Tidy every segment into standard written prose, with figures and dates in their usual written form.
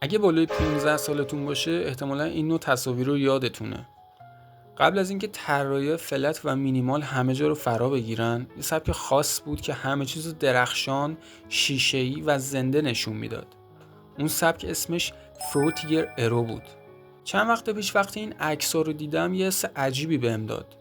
اگه بالای 15 سالتون باشه احتمالا این نوع تصاویر رو یادتونه. قبل از اینکه طراحی فلت و مینیمال همه جا رو فرا بگیرن، یه سبک خاص بود که همه چیز درخشان، شیشه‌ای و زنده نشون میداد. اون سبک اسمش فروتیگر ارو بود. چند وقت پیش وقتی این عکس‌ها رو دیدم یه حس عجیبی بهم داد.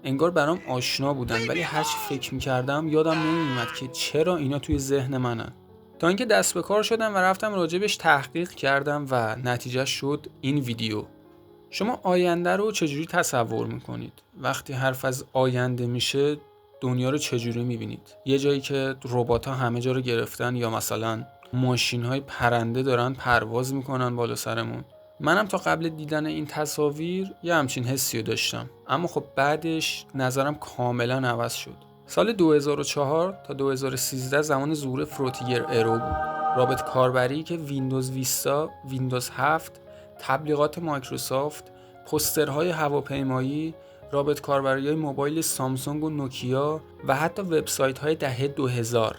انگار برام آشنا بودن، ولی هرچی فکر می‌کردم یادم نمی‌اومد که چرا اینا توی ذهن منن. تا اینکه دست به کار شدم و رفتم راجبش تحقیق کردم و نتیجه شد این ویدیو. شما آینده رو چجوری تصور میکنید؟ وقتی حرف از آینده میشه دنیا رو چجوری میبینید؟ یه جایی که ربات‌ها همه جا رو گرفتن یا مثلا ماشین‌های پرنده دارن پرواز میکنن بالا سرمون؟ منم تا قبل دیدن این تصاویر یه همچین حسی رو داشتم، اما خب بعدش نظرم کاملا عوض شد. سال 2004 تا 2013 زمان ظهور فروتیگر ارو بود. رابط کاربری که ویندوز ویستا، ویندوز 7، تبلیغات مایکروسافت، پوسترهای هواپیمایی، رابط کاربری‌های موبایل سامسونگ و نوکیا و حتی وبسایت‌های دهه 2000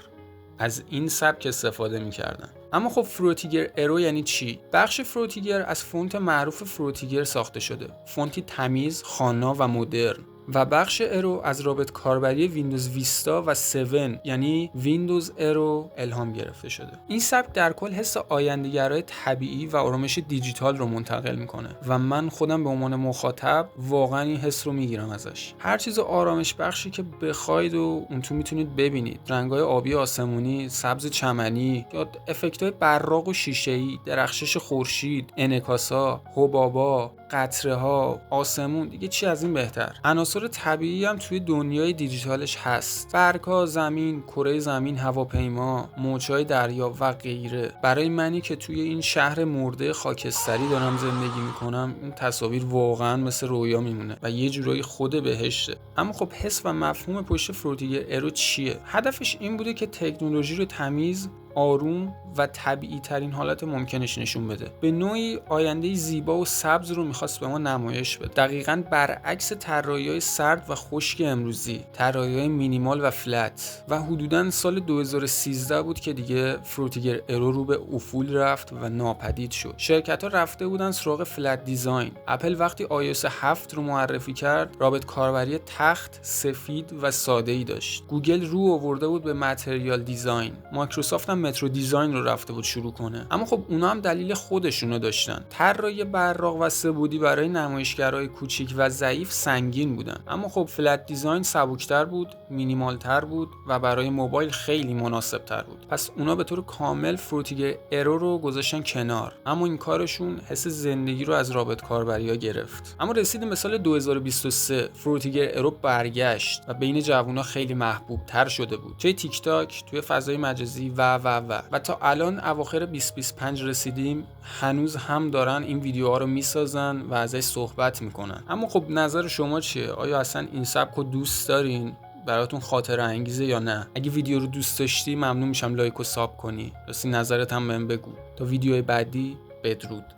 از این سبک استفاده می‌کردن. اما خب فروتیگر ارو یعنی چی؟ بخش فروتیگر از فونت معروف فروتیگر ساخته شده، فونتی تمیز، خوانا و مدرن. و بخش ارو از رابط کاربری ویندوز ویستا و 7 یعنی ویندوز ارو الهام گرفته شده. این سبک در کل حس آینده‌گرای طبیعی و آرامش دیجیتال رو منتقل میکنه و من خودم به عنوان مخاطب واقعا این حس رو میگیرم ازش. هر چیز آرامش بخشی که بخواید و اون تو میتونید ببینید. رنگ‌های آبی آسمونی، سبز چمنی یا افکت‌های براق و شیشه‌ای، درخشش خورشید، انعکاس‌ها، حبابا، قطره‌ها، آسمون، دیگه چی از این بهتر؟ عناصر طبیعی هم توی دنیای دیجیتالش هست. برگ‌ها، زمین، کره زمین، هواپیما، موج‌های دریا و غیره. برای منی که توی این شهر مرده خاکستری دارم زندگی میکنم، این تصاویر واقعا مثل رویا میمونه و یه جورایی خود بهشته. اما خب حس و مفهوم پشت فروتیگر ارو چیه؟ هدفش این بوده که تکنولوژی رو تمیز، آروم و طبیعی ترین حالت ممکنش نشون بده. به نوعی آینده زیبا و سبز رو میخواست به ما نمایش بده. دقیقاً برعکس طراحی‌های سرد و خشک امروزی، طراحی‌های مینیمال و فلت. و حدوداً سال 2013 بود که دیگه فروتیگر ارو رو به افول رفت و ناپدید شد. شرکت‌ها رفته بودن سراغ فلت دیزاین. اپل وقتی iOS 7 رو معرفی کرد، رابط کاربری تخت، سفید و ساده‌ای داشت. گوگل رو آورده بود به متریال دیزاین. مایکروسافت هم مترو دیزاین رو رفته بود شروع کنه. اما خب اونا هم دلیل خودشونو داشتن. طراحی براق و سه‌بعدی برای نمایشگرای کوچیک و ضعیف سنگین بودن. اما خب فلت دیزاین سبکتر بود، مینیمالتر بود و برای موبایل خیلی مناسبتر بود. پس اونا به طور کامل فروتیگر ارو رو گذاشتن کنار. اما این کارشون حس زندگی رو از رابط کاربری‌ها گرفت. اما رسیدیم به سال 2023. فروتیگر ارو برگشت و بین جوونا خیلی محبوب تر شده بود. چه تیک تاک، توی فضای مجازی و تا الان اواخر 2025 رسیدیم، هنوز هم دارن این ویدیوها رو میسازن و ازش صحبت میکنن. اما خب نظر شما چیه؟ آیا اصلا این سبک رو دوست دارین؟ براتون خاطره انگیزه یا نه؟ اگه ویدیو رو دوست داشتی ممنون میشم لایک و ساب کنی. راستی نظرت هم بهم بگو. تا ویدیوی بعدی، بدرود.